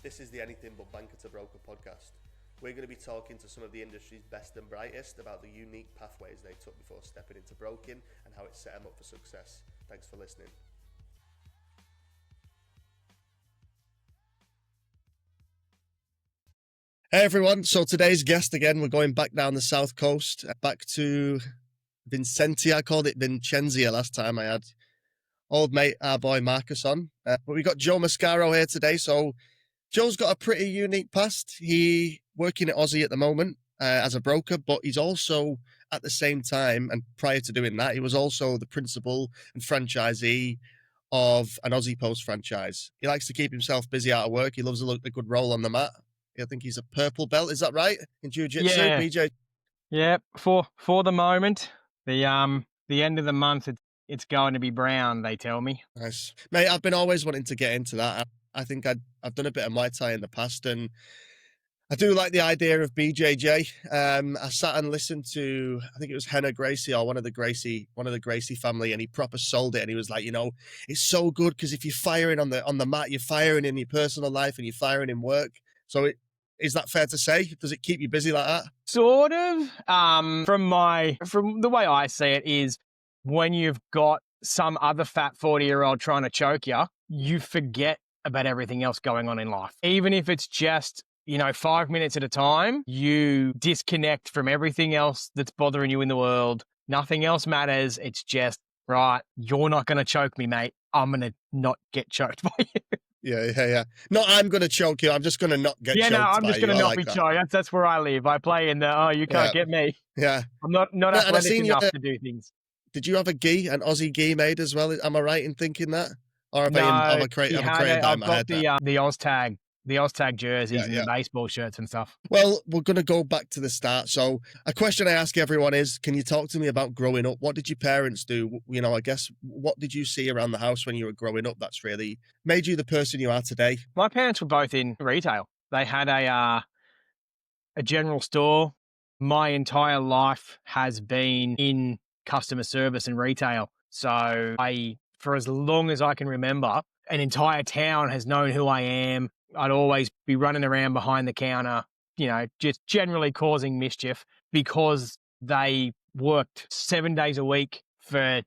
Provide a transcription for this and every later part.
This is the Anything But Banker to Broker podcast. We're going to be talking to some of the industry's best and brightest about the unique pathways they took before stepping into broking and how it set them up for success. Thanks for listening. Hey everyone, so today's guest again, we're going back down the south coast, back to Vincentia. I called it Vincentia last time I had old mate, our boy Marcus on. But we got Joe Mascaro here today. So Joe's got a pretty unique past. He working at Aussie at the moment as a broker, but he's also at the same time, and prior to doing that, he was also the principal and franchisee of an Aussie Post franchise. He likes to keep himself busy out of work. He loves a good roll on the mat. I think he's a purple belt. Is that right? In Jiu-Jitsu, yeah. BJ? Yeah, for the moment, the end of the month, it's going to be brown, they tell me. Nice. Mate, I've been always wanting to get into that. I think I've done a bit of Muay Thai in the past, and I do like the idea of BJJ. I sat and listened to, I think it was Henna Gracie or one of the Gracie family, and he proper sold it. And he was like, it's so good because if you're firing on the mat, you're firing in your personal life and you're firing in work. So is that fair to say? Does it keep you busy like that? Sort of. From the way I see it is, when you've got some other fat 40-year-old trying to choke you, you forget about everything else going on in life. Even if it's just, 5 minutes at a time, you disconnect from everything else that's bothering you in the world. Nothing else matters. It's just, right, you're not going to choke me, mate. I'm going to not get choked by you. Yeah. No, I'm going to choke you. I'm just going to not get choked by you. Yeah, no, I'm just going to not be choked. That's where I live. I play in the, you can't get me. Yeah. I'm not athletic enough to do things. Did you have an Aussie gi made as well? Am I right in thinking that? Or have No, I created I've got the Oztag jerseys and the baseball shirts and stuff. Well, we're going to go back to the start. So a question I ask everyone is, can you talk to me about growing up? What did your parents do? I guess, what did you see around the house when you were growing up that's really made you the person you are today? My parents were both in retail. They had a general store. My entire life has been in customer service and retail. So for as long as I can remember, an entire town has known who I am. I'd always be running around behind the counter, just generally causing mischief because they worked 7 days a week for,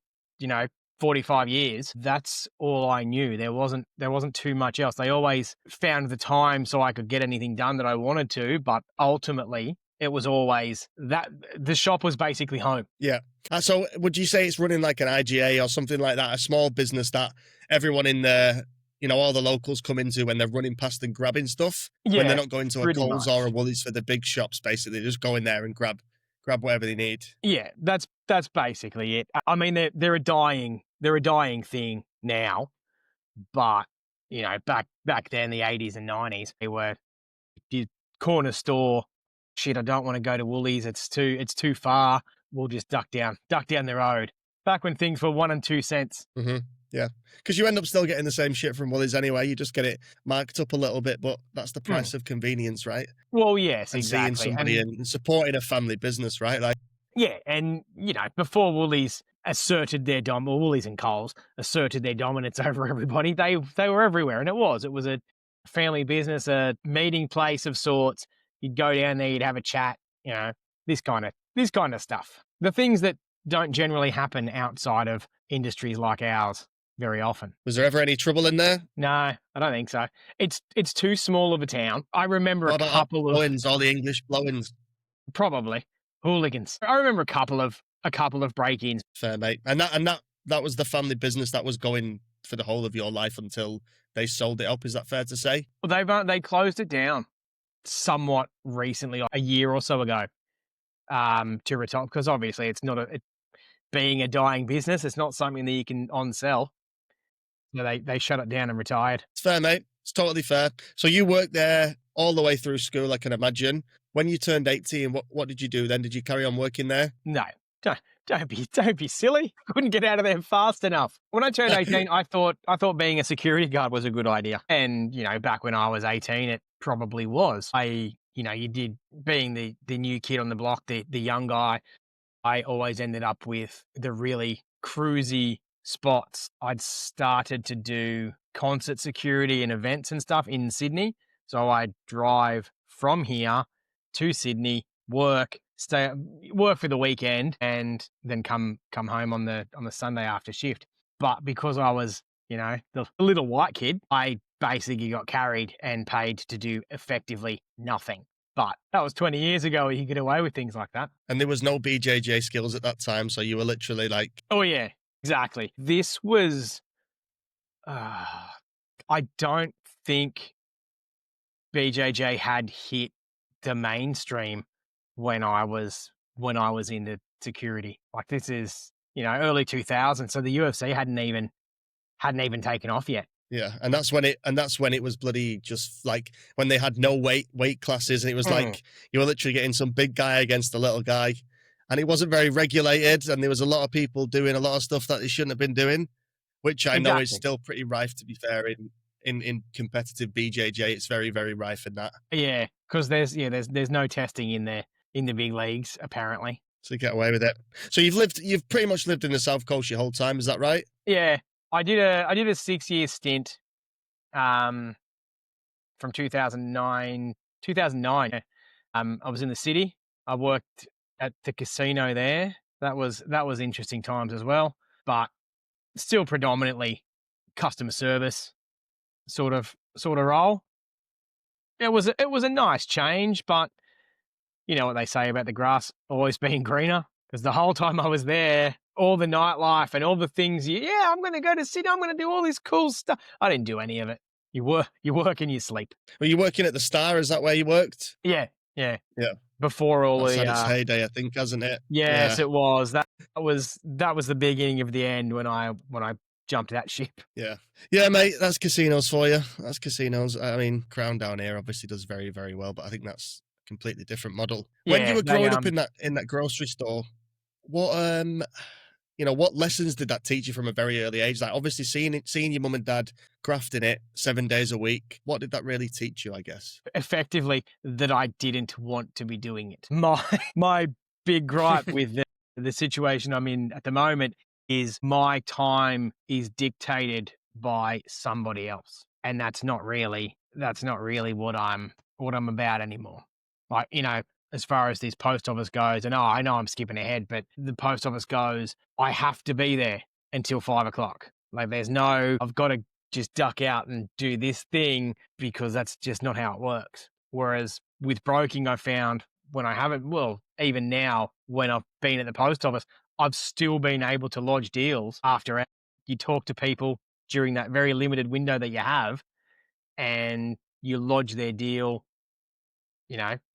45 years. That's all I knew. There wasn't too much else. They always found the time so I could get anything done that I wanted to, but ultimately it was always that the shop was basically home. Yeah. So would you say it's running like an IGA or something like that, a small business that everyone in the, all the locals come into when they're running past and grabbing stuff? Yeah, when they're not going to a Coles much. or a Woolies for the big shops, basically. They just go in there and grab whatever they need. Yeah, that's basically it. I mean, they're a dying thing now, but, back then, the 80s and 90s, they were the corner store. Shit, I don't want to go to Woolies. It's too far. We'll just duck down the road. Back when things were 1 and 2 cents. Mm-hmm. Yeah, because you end up still getting the same shit from Woolies anyway. You just get it marked up a little bit, but that's the price of convenience, right? Well, yes, and exactly. Seeing somebody and supporting a family business, right? Like, yeah, and before Woolies asserted their Woolies and Coles asserted their dominance over everybody, they were everywhere, and it was a family business, a meeting place of sorts. You'd go down there, you'd have a chat, this kind of stuff. The things that don't generally happen outside of industries like ours very often. Was there ever any trouble in there? No, I don't think so. It's too small of a town. I remember what a couple of blow-ins, all the English blow-ins. Probably hooligans. I remember a couple of break-ins. Fair, mate. And that was the family business that was going for the whole of your life until they sold it up. Is that fair to say? Well, they closed it down somewhat recently, a year or so ago, to retire, because obviously it's not being a dying business. It's not something that you can on-sell. So they shut it down and retired. It's fair, mate. It's totally fair. So you worked there all the way through school, I can imagine. When you turned 18, what did you do then? Did you carry on working there? No, don't be silly. Couldn't get out of there fast enough. When I turned 18, I thought being a security guard was a good idea. And, back when I was 18, it probably was. You did, being the new kid on the block, the young guy, I always ended up with the really cruisy spots. I'd started to do concert security and events and stuff in Sydney. So I'd drive from here to Sydney, work for the weekend, and then come home on the Sunday after shift. But because I was, the little white kid, I basically got carried and paid to do effectively nothing. But that was 20 years ago. You get away with things like that. And there was no BJJ skills at that time, so you were literally like... Oh, yeah, exactly. This was... I don't think BJJ had hit the mainstream when I was in the security. Like, this is, early 2000s, so the UFC hadn't even taken off yet. Yeah, and that's when it was bloody just like when they had no weight classes, and it was like you were literally getting some big guy against a little guy, and it wasn't very regulated, and there was a lot of people doing a lot of stuff that they shouldn't have been doing, which I know is still pretty rife, to be fair, in competitive BJJ. It's very, very rife in that. Yeah, because there's no testing in the big leagues apparently. So you get away with it. So you've pretty much lived in the South Coast your whole time, is that right? Yeah. I did a 6-year stint from 2009. I was in the city. I worked at the casino there. That was interesting times as well, but still predominantly customer service sort of role. It was a nice change, but you know what they say about the grass always being greener, because the whole time I was there, all the nightlife and all the things, I'm going to go to Sydney, I'm going to do all this cool stuff. I didn't do any of it. You work and you sleep. Were you working at the Star? Is that where you worked? Yeah. Before all That's the had its heyday, I think, hasn't it? Yes, it was. That was the beginning of the end when I jumped that ship. Yeah, mate. That's casinos for you. That's casinos. I mean, Crown down here obviously does very, very well, but I think that's a completely different model. When you were growing up in that grocery store, what lessons did that teach you from a very early age? Like, obviously seeing your mum and dad grafting it 7 days a week, what did that really teach you, I guess? Effectively, that I didn't want to be doing it. My big gripe with the situation I'm in at the moment is my time is dictated by somebody else, and that's not really what I'm about anymore. Like, as far as this post office goes, and I know I'm skipping ahead, but the post office goes, I have to be there until 5 o'clock. Like, there's no, I've got to just duck out and do this thing, because that's just not how it works. Whereas with broking, I found when I haven't, well, even now when I've been at the post office, I've still been able to lodge deals after you talk to people during that very limited window that you have, and you lodge their deal.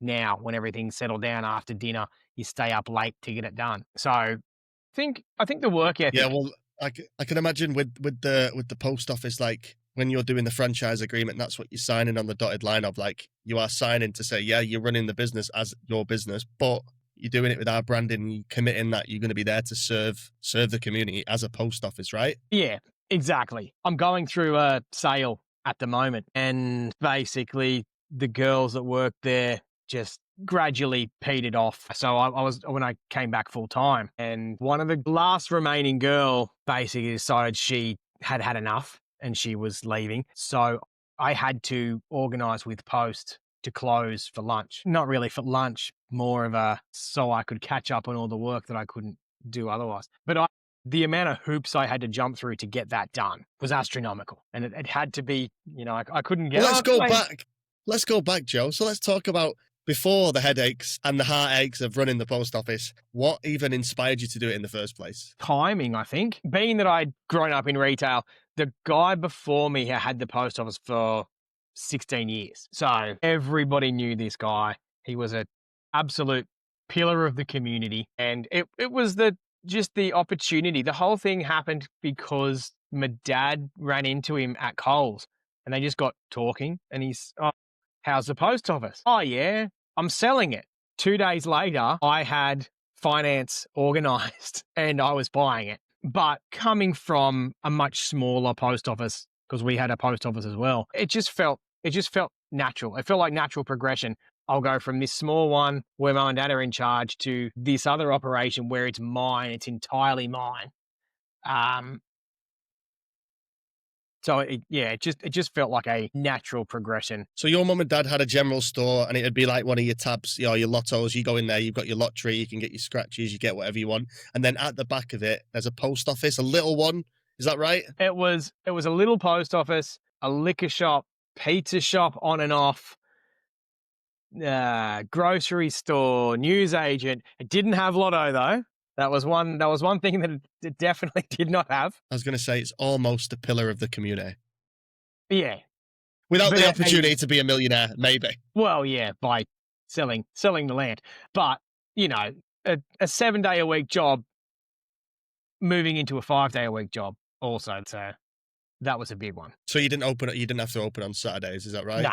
Now when everything's settled down after dinner, you stay up late to get it done. So I think the work ethic. Yeah, well, I can imagine with the post office, like when you're doing the franchise agreement, that's what you're signing on the dotted line of. Like, you are signing to say, yeah, you're running the business as your business, but you're doing it with our branding, and you're committing that you're going to be there to serve the community as a post office, right? Yeah, exactly. I'm going through a sale at the moment, and basically the girls that work there just gradually petered off. So I was, when I came back full time, and one of the last remaining girl basically decided she had had enough and she was leaving. So I had to organise with Post to close for lunch. Not really for lunch, more of so I could catch up on all the work that I couldn't do otherwise. But the amount of hoops I had to jump through to get that done was astronomical. And it had to be, I couldn't get... Well, let's go back, Joe. So let's talk about before the headaches and the heartaches of running the post office. What even inspired you to do it in the first place? Timing, I think. Being that I'd grown up in retail, the guy before me had the post office for 16 years. So everybody knew this guy. He was an absolute pillar of the community. And it was just the opportunity. The whole thing happened because my dad ran into him at Coles, and they just got talking, and he's, oh, how's the post office? Oh, yeah, I'm selling it. 2 days later, I had finance organised and I was buying it. But coming from a much smaller post office, because we had a post office as well, it just felt natural. It felt like natural progression. I'll go from this small one where mum and dad are in charge to this other operation where it's mine. It's entirely mine. So it just felt like a natural progression. So your mum and dad had a general store, and it'd be like one of your tabs, your lottos. You go in there, you've got your lottery, you can get your scratches, you get whatever you want. And then at the back of it, there's a post office, a little one. Is that right? It was a little post office, a liquor shop, pizza shop on and off, grocery store, news agent. It didn't have Lotto though. That was one thing that it definitely did not have. I was going to say it's almost a pillar of the community. Yeah. Without But the opportunity to be a millionaire, maybe. Well, yeah, by selling the land. But, a 7-day-a-week job moving into a 5-day-a-week job also. So that was a big one. So you didn't have to open on Saturdays, is that right?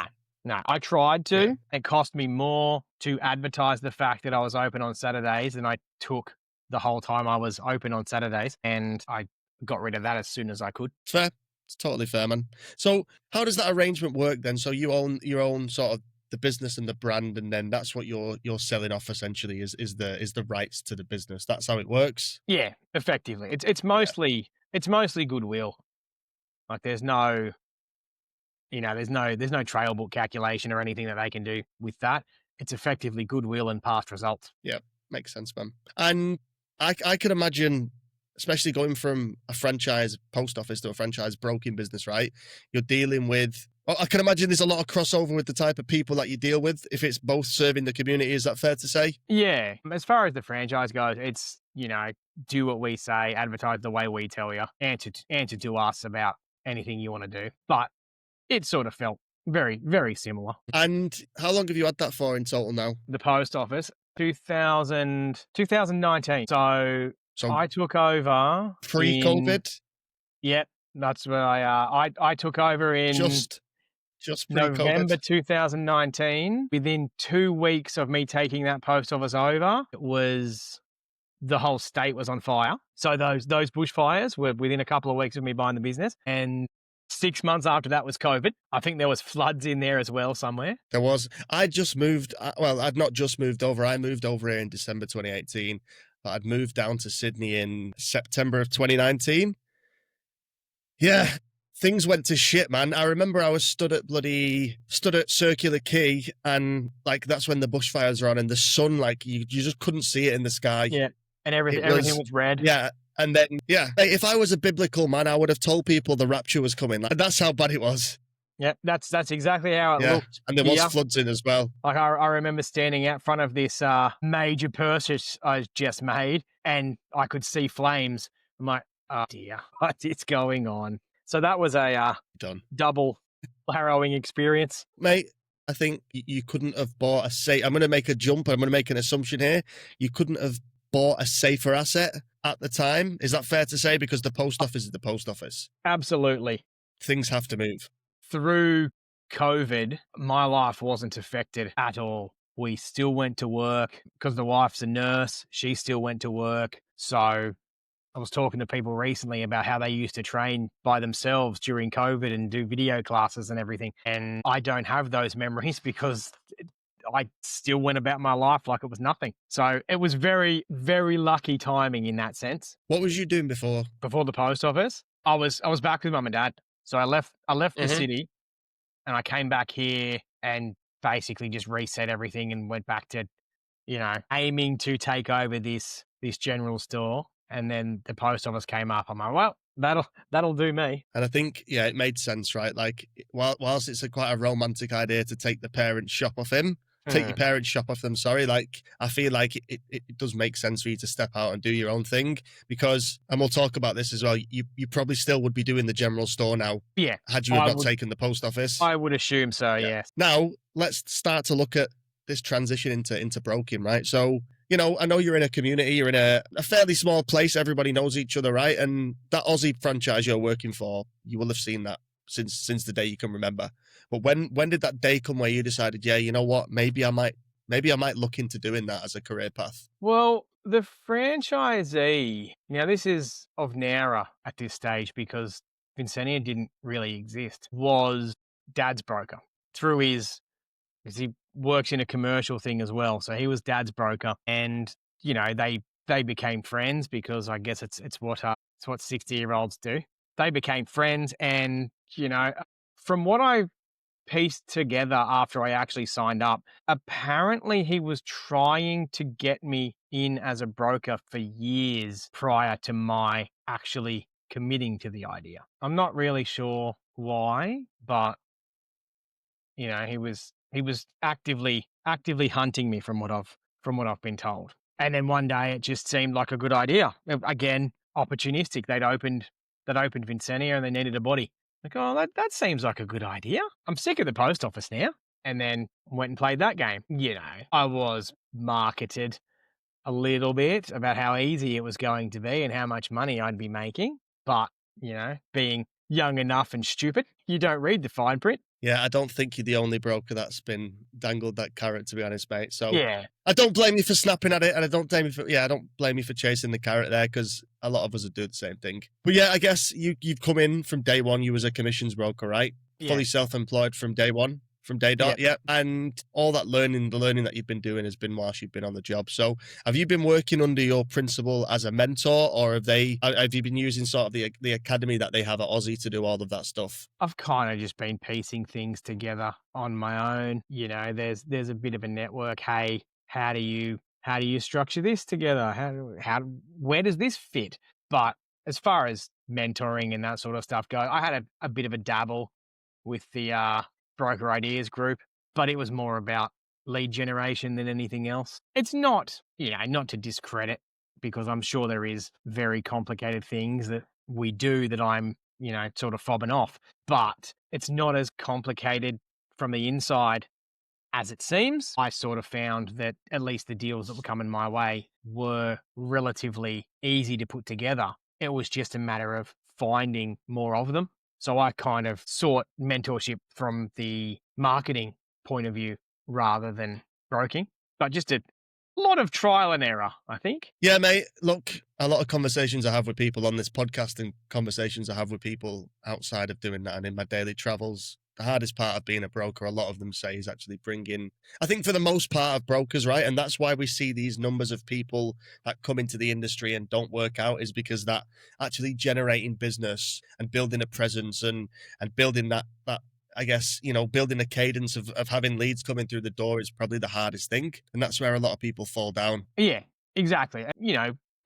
No. I tried to. Yeah. It cost me more to advertise the fact that I was open on Saturdays than I took the whole time I was open on Saturdays. And I got rid of that as soon as I could. Fair. It's totally fair, man. So how does that arrangement work then? So you own your own sort of the business and the brand, and then that's what you're selling off essentially is the rights to the business. That's how it works. Yeah, effectively. It's mostly goodwill. Like there's no trail book calculation or anything that they can do with that. It's effectively goodwill and past results. Yeah, makes sense, man. And I can imagine, especially going from a franchise post office to a franchise broking business, right? You're dealing with, I can imagine there's a lot of crossover with the type of people that you deal with if it's both serving the community. Is that fair to say? Yeah. As far as the franchise goes, it's, do what we say, advertise the way we tell you, answer to us about anything you want to do. But it sort of felt very, very similar. And how long have you had that for in total now? The post office, 2019. So I took over pre-COVID. Yep, that's where I took over in just pre-COVID. November 2019. Within 2 weeks of me taking that post office over, the whole state was on fire. So those bushfires were within a couple of weeks of me buying the business, and 6 months after that was COVID. I think there was floods in there as well somewhere. There was. I just moved. Well, I'd not just moved over. I moved over here in December 2018. But I'd moved down to Sydney in September of 2019. Yeah, things went to shit, man. I remember I was stood at Circular Quay, and like that's when the bushfires were on, and the sun, like you just couldn't see it in the sky. Yeah, and everything was red. Yeah. And then, if I was a biblical man, I would have told people the rapture was coming. Like, that's how bad it was. Yeah, that's exactly how it looked. And there was floods in as well. Like I remember standing out front of this major purchase I just made, and I could see flames. I'm like, oh dear, what is going on? So that was a double harrowing experience. Mate, I think you couldn't have bought I'm going to make a jump. I'm going to make an assumption here. You couldn't have bought a safer asset at the time. Is that fair to say? Because the post office is the post office. Absolutely. Things have to move. Through COVID, my life wasn't affected at all. We still went to work because the wife's a nurse. She still went to work. So I was talking to people recently about how they used to train by themselves during COVID and do video classes and everything. And I don't have those memories because I still went about my life like it was nothing. So it was very, very lucky timing in that sense. What was you doing before? Before the post office? I was back with mum and dad. So I left the city, and I came back here and basically just reset everything and went back to, aiming to take over this general store. And then the post office came up. I'm like, well, that'll do me. And I think, it made sense, right? Like, whilst it's quite a romantic idea to take the parents' shop off him, take your parents' shop off them, sorry. Like, I feel like it does make sense for you to step out and do your own thing because, and we'll talk about this as well, you probably still would be doing the general store now. Yeah. Had you not taken the post office. I would assume so, yes. Now, let's start to look at this transition into broking, right? So, I know you're in a community, you're in a fairly small place, everybody knows each other, right? And that Aussie franchise you're working for, you will have seen that since the day you can remember. But when did that day come where you decided, you know what, maybe I might look into doing that as a career path? Well, the franchisee, now this is of Nowra at this stage because Vincentia didn't really exist, was Dad's broker through because he works in a commercial thing as well. So he was Dad's broker, and they became friends because I guess it's what 60-year-olds do. They became friends, and you know, from what I pieced together after I actually signed up, apparently he was trying to get me in as a broker for years prior to my actually committing to the idea. I'm not really sure why, but he was actively hunting me from what I've been told. And then one day it just seemed like a good idea. Again, opportunistic. They'd opened Vincentia and they needed a body. Like, oh, that seems like a good idea. I'm sick of the post office now. And then went and played that game. I was marketed a little bit about how easy it was going to be and how much money I'd be making. But, being young enough and stupid, you don't read the fine print. Yeah, I don't think you're the only broker that's been dangled that carrot, to be honest, mate. So Yeah. I don't blame you for snapping at it, and I don't blame you for chasing the carrot there, because a lot of us would do the same thing. But yeah, I guess you've come in from day one. You was a commissions broker, right? Yeah. Fully self-employed from day one, from day dot. Yeah. And all that the learning that you've been doing has been whilst you've been on the job. So have you been working under your principal as a mentor, or have you been using sort of the academy that they have at Aussie to do all of that stuff? I've kind of just been piecing things together on my own. There's a bit of a network. Hey, how do you structure this together? Where does this fit? But as far as mentoring and that sort of stuff goes, I had a bit of a dabble with the broker ideas group, but it was more about lead generation than anything else. It's not, not to discredit, because I'm sure there is very complicated things that we do that I'm, sort of fobbing off, but it's not as complicated from the inside as it seems. I sort of found that at least the deals that were coming my way were relatively easy to put together. It was just a matter of finding more of them. So I kind of sought mentorship from the marketing point of view rather than broking, but just a lot of trial and error, I think. Yeah, mate. Look, a lot of conversations I have with people on this podcast and conversations I have with people outside of doing that and in my daily travels, the hardest part of being a broker, a lot of them say, is actually bringing, I think for the most part of brokers, right? And that's why we see these numbers of people that come into the industry and don't work out, is because that actually generating business and building a presence and building that I guess, building a cadence of having leads coming through the door is probably the hardest thing. And that's where a lot of people fall down. Yeah, exactly.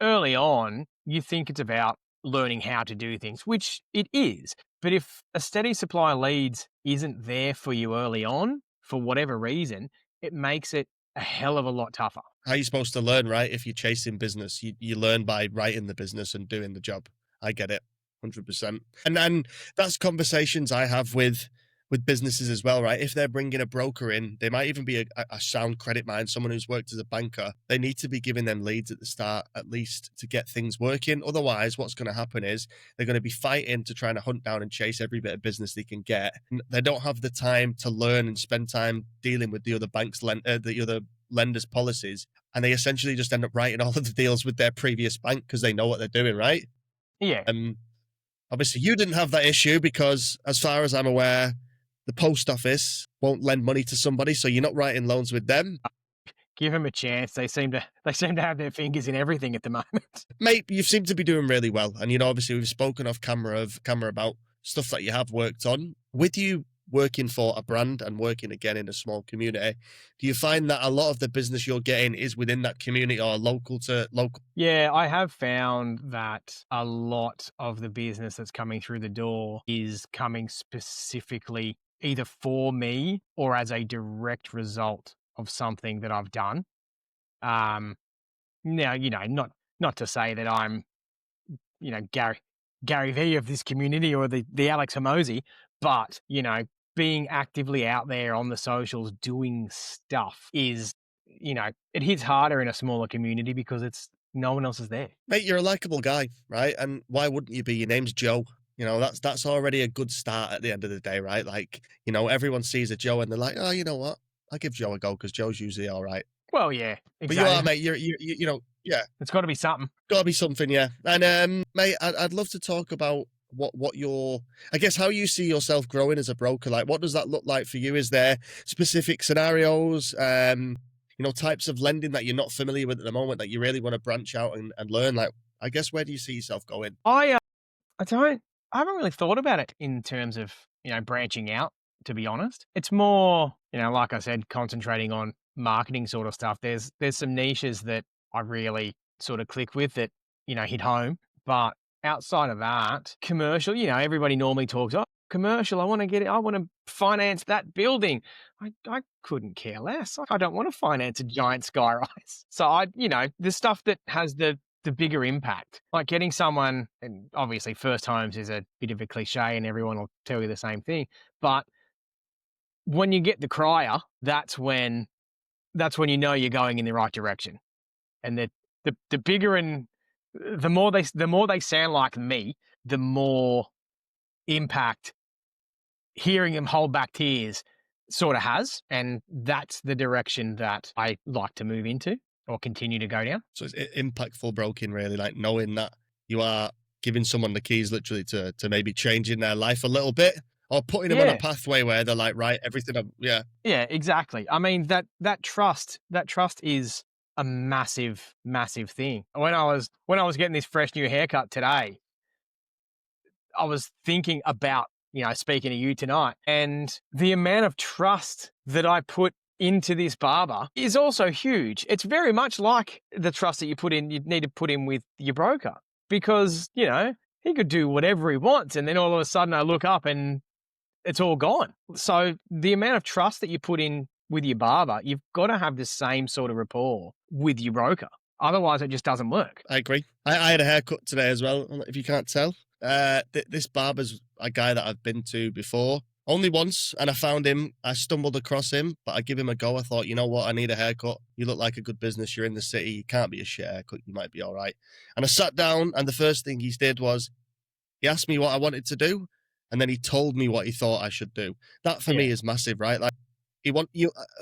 Early on, you think it's about learning how to do things, which it is. But if a steady supply of leads isn't there for you early on, for whatever reason, it makes it a hell of a lot tougher. How are you supposed to learn, right? If you're chasing business, you learn by writing the business and doing the job. I get it, 100%. And then that's conversations I have with businesses as well, right? If they're bringing a broker in, they might even be a sound credit mind, someone who's worked as a banker. They need to be giving them leads at the start, at least, to get things working. Otherwise, what's going to happen is they're going to be fighting to try to hunt down and chase every bit of business they can get. And they don't have the time to learn and spend time dealing with the other banks, the other lenders' policies. And they essentially just end up writing all of the deals with their previous bank because they know what they're doing, right? Yeah. Obviously, you didn't have that issue because, as far as I'm aware, the post office won't lend money to somebody, so you're not writing loans with them. Give them a chance. They seem to have their fingers in everything at the moment. Mate, you seem to be doing really well. And, obviously we've spoken off camera about stuff that you have worked on. With you working for a brand and working again in a small community, do you find that a lot of the business you're getting is within that community or local to local? Yeah, I have found that a lot of the business that's coming through the door is coming specifically either for me or as a direct result of something that I've done. Now, not to say that I'm, Gary Vee of this community or the Alex Hormozi, but, being actively out there on the socials doing stuff is, it hits harder in a smaller community because no one else is there. Mate, you're a likable guy, right? And why wouldn't you be? Your name's Joe. That's already a good start at the end of the day, right? Like, everyone sees a Joe and they're like, oh, you know what? I'll give Joe a go because Joe's usually all right. Well, yeah, exactly. But you are, mate. Yeah. It's got to be something. Got to be something, yeah. And mate, I'd love to talk about what your, I guess, how you see yourself growing as a broker. Like, what does that look like for you? Is there specific scenarios, types of lending that you're not familiar with at the moment that you really want to branch out and learn? Like, I guess, where do you see yourself going? I I haven't really thought about it in terms of, branching out, to be honest. It's more, like I said, concentrating on marketing sort of stuff. There's some niches that I really sort of click with that, hit home. But outside of that, commercial, everybody normally talks, oh, commercial, I want to get it, I want to finance that building. I couldn't care less. I don't want to finance a giant skyrise. So the stuff that has the bigger impact, like getting someone, and obviously first homes is a bit of a cliche and everyone will tell you the same thing. But when you get the crier, that's when you're going in the right direction. And the bigger and the more they sound like me, the more impact hearing them hold back tears sort of has. And that's the direction that I like to move into or continue to go down. So it's impactful broking, really, like knowing that you are giving someone the keys literally to maybe changing their life a little bit or putting them on a pathway where they're like, right, everything. Yeah, exactly. I mean, that trust is a massive, massive thing. When I was getting this fresh new haircut today, I was thinking about, speaking to you tonight, and the amount of trust that I put into this barber is also huge. It's very much like the trust that you need to put in with your broker, because, he could do whatever he wants. And then all of a sudden I look up and it's all gone. So the amount of trust that you put in with your barber, you've got to have the same sort of rapport with your broker. Otherwise it just doesn't work. I agree. I had a haircut today as well, if you can't tell. This barber's a guy that I've been to before, only once, and I found him. I stumbled across him, but I give him a go. I thought, you know what, I need a haircut. You look like a good business. You're in the city. You can't be a shit haircut. You might be all right. And I sat down, and the first thing he did was he asked me what I wanted to do, and then he told me what he thought I should do. That for me is massive, right? Like,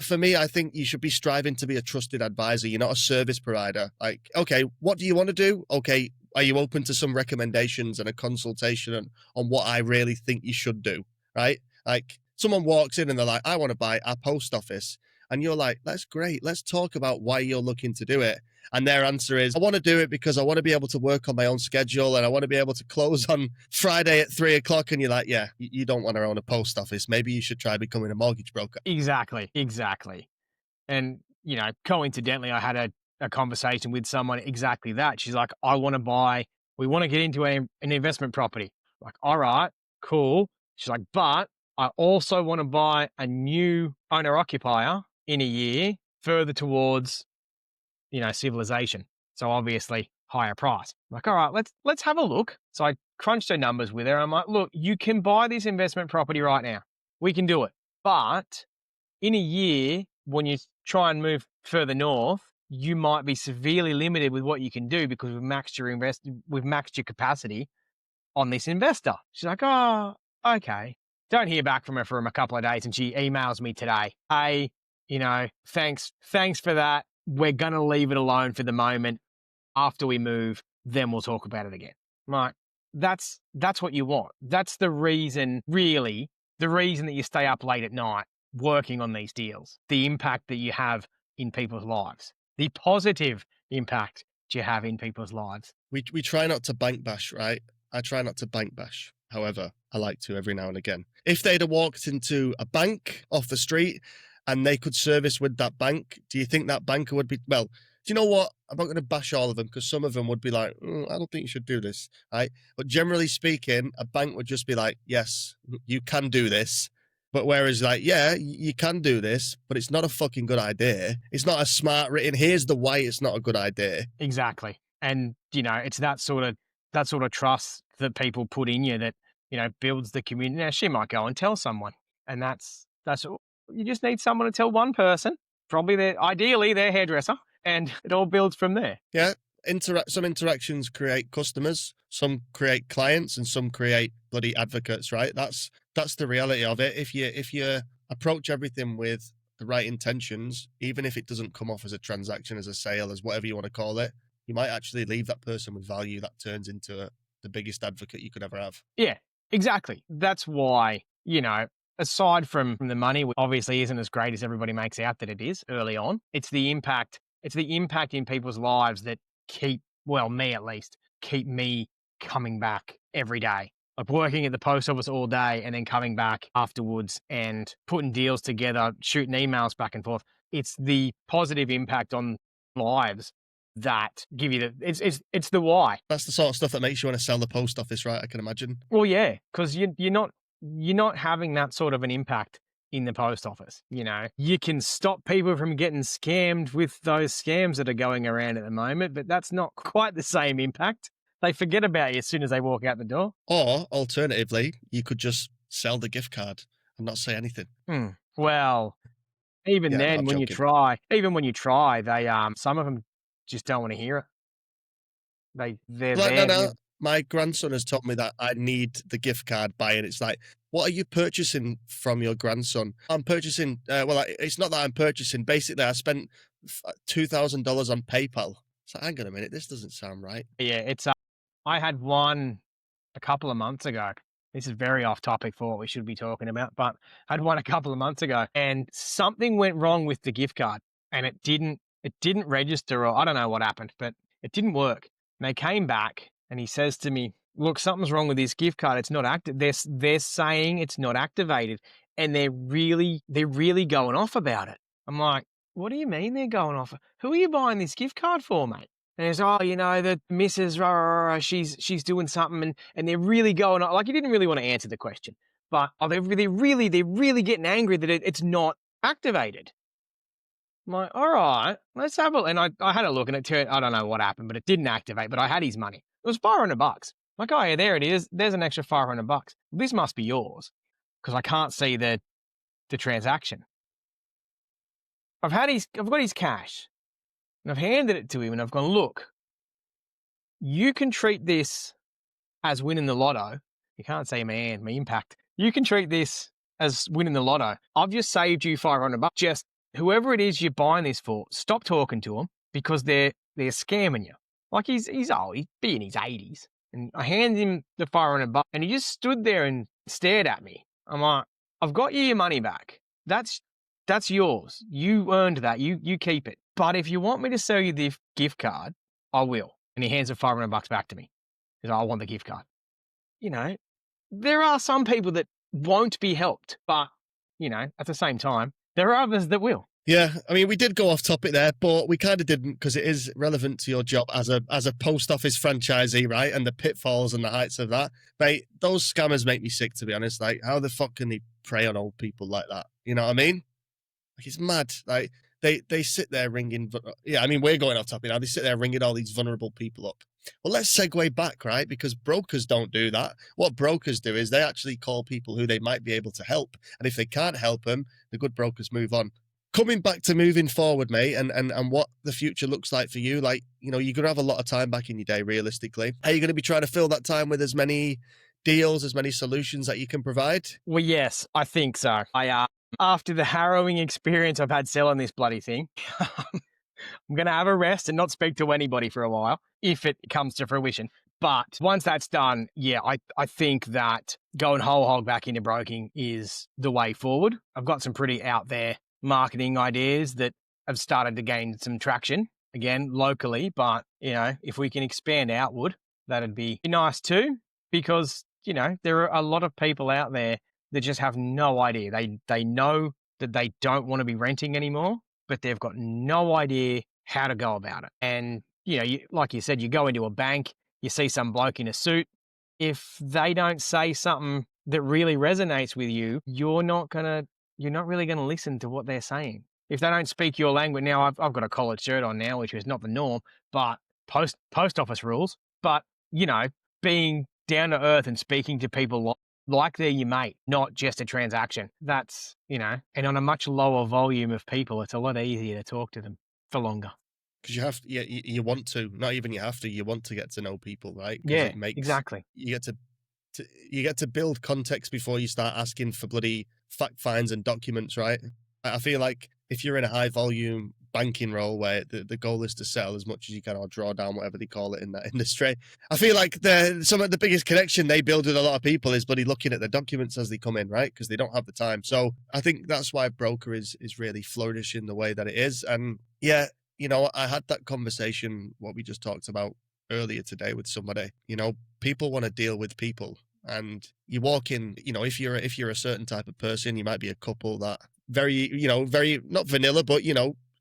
for me, I think you should be striving to be a trusted advisor. You're not a service provider. Like, okay, what do you want to do? Okay, are you open to some recommendations and a consultation on what I really think you should do, right? Like, someone walks in and they're like, I want to buy a post office. And you're like, that's great. Let's talk about why you're looking to do it. And their answer is, I want to do it because I want to be able to work on my own schedule and I want to be able to close on Friday at 3:00. And you're like, yeah, you don't want to own a post office. Maybe you should try becoming a mortgage broker. Exactly. And, coincidentally, I had a conversation with someone exactly that. She's like, we want to get into an investment property. I'm like, all right, cool. She's like, but I also want to buy a new owner occupier in a year further towards, civilization. So obviously higher price. I'm like, all right, let's have a look. So I crunched her numbers with her. I'm like, look, you can buy this investment property right now. We can do it. But in a year, when you try and move further north, you might be severely limited with what you can do because we've maxed your capacity on this investor. She's like, oh, okay. Don't hear back from her for a couple of days, and she emails me today. Hey, thanks for that. We're going to leave it alone for the moment. After we move, then we'll talk about it again. Right. That's what you want. That's the reason that you stay up late at night working on these deals, the impact that you have in people's lives, the positive impact you have in people's lives. We try not to bank bash, right? I try not to bank bash. However, I like to every now and again. If they'd have walked into a bank off the street and they could service with that bank, do you think that banker would be, well, do you know what? I'm not going to bash all of them because some of them would be like, I don't think you should do this, right? But generally speaking, a bank would just be like, yes, you can do this. But whereas like, yeah, you can do this, but it's not a fucking good idea. It's not a smart written, here's the why it's not a good idea. Exactly. And, it's that sort of trust that people put in you that, builds the community. Now, she might go and tell someone, and that's you just need someone to tell one person, probably ideally their hairdresser, and it all builds from there. Yeah. Some interactions create customers, some create clients, and some create bloody advocates, right? That's the reality of it. If you approach everything with the right intentions, even if it doesn't come off as a transaction, as a sale, as whatever you want to call it, you might actually leave that person with value that turns into the biggest advocate you could ever have. Yeah, exactly. That's why, aside from the money, which obviously isn't as great as everybody makes out that it is early on, it's the impact in people's lives that keep me coming back every day. Like working at the post office all day and then coming back afterwards and putting deals together, shooting emails back and forth. It's the positive impact on lives that give you it's the why. That's the sort of stuff that makes you want to sell the post office, right? I can imagine. Well, yeah, because you're not having that sort of an impact in the post office. You can stop people from getting scammed with those scams that are going around at the moment, but that's not quite the same impact. They forget about you as soon as they walk out the door. Or alternatively, you could just sell the gift card and not say anything. Well, even Yeah, no, then, I'm when you joking. try, they some of them just don't want to hear it. They're Like, no, there. no. My grandson has told me that I need the gift card buy, and it's like, what are you purchasing from your grandson? I'm purchasing. It's not that I'm purchasing. Basically, I spent $2,000 on PayPal. So hang on a minute, this doesn't sound right. Yeah, it's. I had one a couple of months ago. This is very off topic for what we should be talking about, but I had one a couple of months ago, and something went wrong with the gift card, and it didn't register, or I don't know what happened, but it didn't work. And they came back, and he says to me, "Look, something's wrong with this gift card. It's not active. They're saying it's not activated, and they're really going off about it." I'm like, "What do you mean they're going off? Who are you buying this gift card for, mate?" And it's, the Mrs. Rah, rah, rah, she's doing something, and they're really going on. Like, he didn't really want to answer the question, but they're really getting angry that it's not activated. I'm like, all right, let's have a. And I had a look, and I don't know what happened, but it didn't activate. But I had his money. It was $500. Like, oh yeah, there it is. There's an extra $500. This must be yours because I can't see the transaction. I've got his cash, and I've handed it to him, and I've gone, look. You can treat this as winning the lotto. You can't say, man, my impact. You can treat this as winning the lotto. I've just saved you $500. Just whoever it is you're buying this for, stop talking to them because they're scamming you. Like he's old, he'd be in his 80s. And I handed him the $500 and he just stood there and stared at me. I'm like, I've got you your money back. That's yours. You earned that. You keep it. But if you want me to sell you the gift card, I will. And he hands the $500 back to me. He says, I want the gift card. There are some people that won't be helped, but, at the same time, there are others that will. Yeah, I mean, we did go off topic there, but we kind of didn't because it is relevant to your job as a post office franchisee, right? And the pitfalls and the heights of that. Mate, those scammers make me sick, to be honest. Like, how the fuck can they prey on old people like that? You know what I mean? Like, it's mad. Like, they sit there ringing. Yeah, I mean, we're going off topic now. They sit there ringing all these vulnerable people up. Well, let's segue back, right? Because brokers don't do that. What brokers do is they actually call people who they might be able to help. And if they can't help them, the good brokers move on. Coming back to moving forward, mate, and what the future looks like for you, like, you're going to have a lot of time back in your day, realistically. Are you going to be trying to fill that time with as many deals, as many solutions that you can provide? Well, yes, I think so. After the harrowing experience I've had selling this bloody thing, I'm going to have a rest and not speak to anybody for a while if it comes to fruition. But once that's done, yeah, I think that going whole hog back into broking is the way forward. I've got some pretty out there marketing ideas that have started to gain some traction, again, locally. But, if we can expand outward, that'd be nice too, because, there are a lot of people out there that just have no idea. They know that they don't want to be renting anymore, but they've got no idea how to go about it. And, like you said, you go into a bank, you see some bloke in a suit. If they don't say something that really resonates with you, you're not really going to listen to what they're saying. If they don't speak your language, now I've got a collared shirt on now, which is not the norm, but post office rules. But, being down to earth and speaking to people like they're your mate, not just a transaction. That's, and on a much lower volume of people, it's a lot easier to talk to them for longer. Because you have to, you want to, not even you have to, you want to get to know people, right? Yeah, exactly. You get to build context before you start asking for bloody fact finds and documents, right? I feel like if you're in a high volume banking role where the goal is to sell as much as you can or draw down, whatever they call it in that industry, I feel like some of the biggest connection they build with a lot of people is bloody looking at the documents as they come in, right? Because they don't have the time. So I think that's why broker is really flourishing the way that it is. And yeah, I had that conversation, what we just talked about earlier today with somebody. People want to deal with people. And you walk in, if you're a certain type of person, you might be a couple that very, very not vanilla, but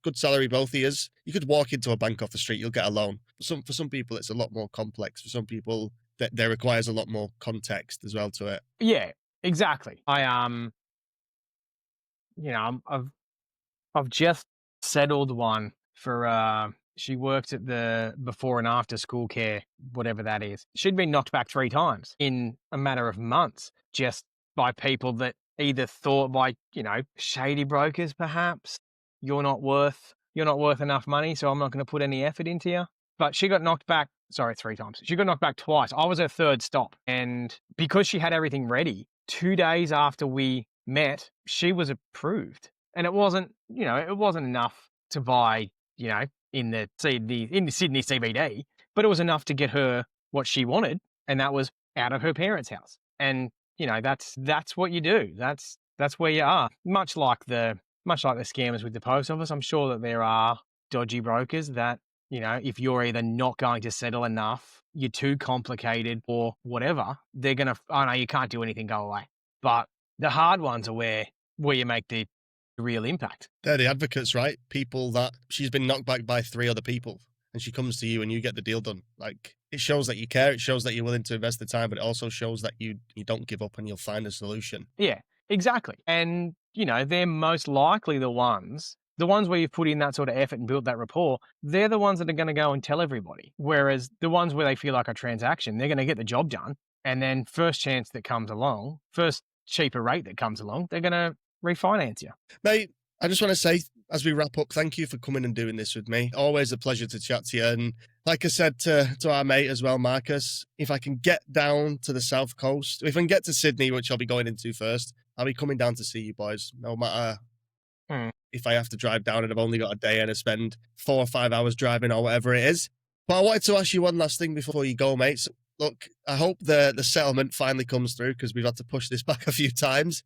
good salary, both of yous. You could walk into a bank off the street, you'll get a loan. For some people, it's a lot more complex. For some people, that there requires a lot more context as well to it. Yeah, exactly. I've just settled one for she worked at the before and after school care, whatever that is. She'd been knocked back 3 times in a matter of months just by people that either thought by, shady brokers perhaps, you're not worth enough money, so I'm not going to put any effort into you. But she got knocked back, sorry, 3 times. She got knocked back twice. I was her third stop. And because she had everything ready, 2 days after we met, she was approved. And it wasn't enough to buy, in the Sydney CBD, but it was enough to get her what she wanted, and that was out of her parents' house. And that's what you do. That's where you are. Much like the scammers with the post office, I'm sure that there are dodgy brokers that, if you're either not going to settle enough, you're too complicated or whatever, they're gonna, oh no, you can't do anything, go away. But the hard ones are where you make the real impact. They're the advocates, right? People that she's been knocked back by 3 other people and she comes to you and you get the deal done. Like, it shows that you care. It shows that you're willing to invest the time, but it also shows that you don't give up and you'll find a solution. Yeah, exactly. And, they're most likely the ones where you've put in that sort of effort and built that rapport, they're the ones that are going to go and tell everybody. Whereas the ones where they feel like a transaction, they're going to get the job done. And then first chance that comes along, first cheaper rate that comes along, they're going to refinance you. Mate, I just want to say, as we wrap up, thank you for coming and doing this with me. Always a pleasure to chat to you. And like I said to our mate as well, Marcus, if I can get down to the South Coast, if I can get to Sydney, which I'll be going into first, I'll be coming down to see you boys, no matter if I have to drive down and I've only got a day and I spend 4 or 5 hours driving or whatever it is. But I wanted to ask you one last thing before you go, mate. So, look, I hope the settlement finally comes through because we've had to push this back a few times.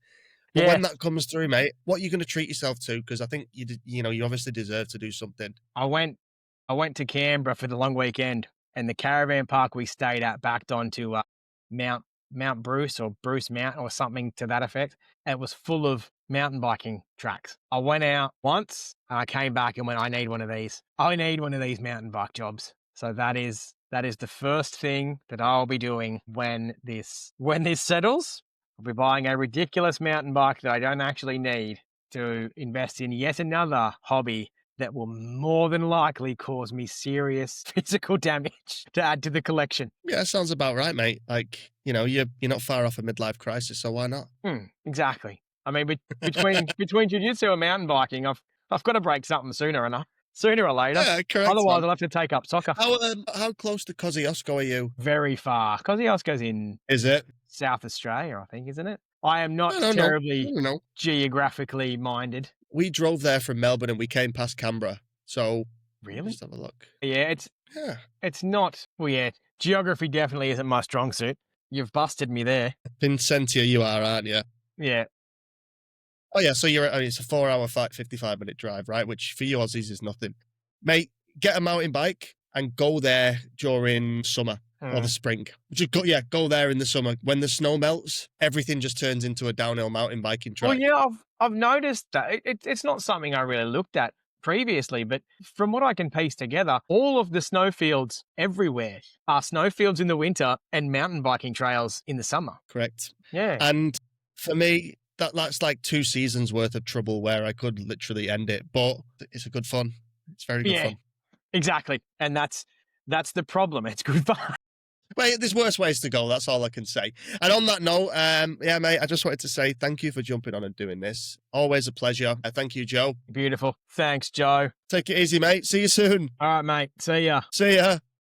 But when that comes through, mate, what are you going to treat yourself to? Because I think you obviously deserve to do something. I went to Canberra for the long weekend, and the caravan park we stayed at backed onto Mount Bruce or Bruce Mountain or something to that effect. And it was full of mountain biking tracks. I went out once and I came back and went, I need one of these. I need one of these mountain bike jobs. So that is the first thing that I'll be doing when this settles. I'll be buying a ridiculous mountain bike that I don't actually need to invest in yet another hobby that will more than likely cause me serious physical damage to add to the collection. Yeah, sounds about right, mate. Like, you're not far off a midlife crisis, so why not? Exactly. I mean, between jiu-jitsu and mountain biking, I've got to break something sooner or later. Yeah, correct. Otherwise, I'll have to take up soccer. How close to Kosciuszko are you? Very far. Kosciuszko's in... Is it? South Australia, I think, isn't it? I am not terribly geographically minded. We drove there from Melbourne and we came past Canberra. So really, just have a look. Yeah, it's not. Well, yeah, geography definitely isn't my strong suit. You've busted me there. Vincentia, you are, aren't you? Yeah. Oh yeah, so it's a 4-hour, 55-minute drive, right? Which for you Aussies is nothing, mate. Get a mountain bike and go there during summer. Or the spring. Just go there in the summer. When the snow melts, everything just turns into a downhill mountain biking track. Well, yeah, I've noticed that. It's not something I really looked at previously, but from what I can piece together, all of the snowfields everywhere are snowfields in the winter and mountain biking trails in the summer. Correct. Yeah. And for me, that's like 2 seasons worth of trouble where I could literally end it, but it's a good fun. It's very good fun. Exactly. And that's the problem. It's good fun. Well, there's worse ways to go. That's all I can say. And on that note, mate, I just wanted to say thank you for jumping on and doing this. Always a pleasure. Thank you, Joe. Beautiful. Thanks, Joe. Take it easy, mate. See you soon. All right, mate. See ya. See ya.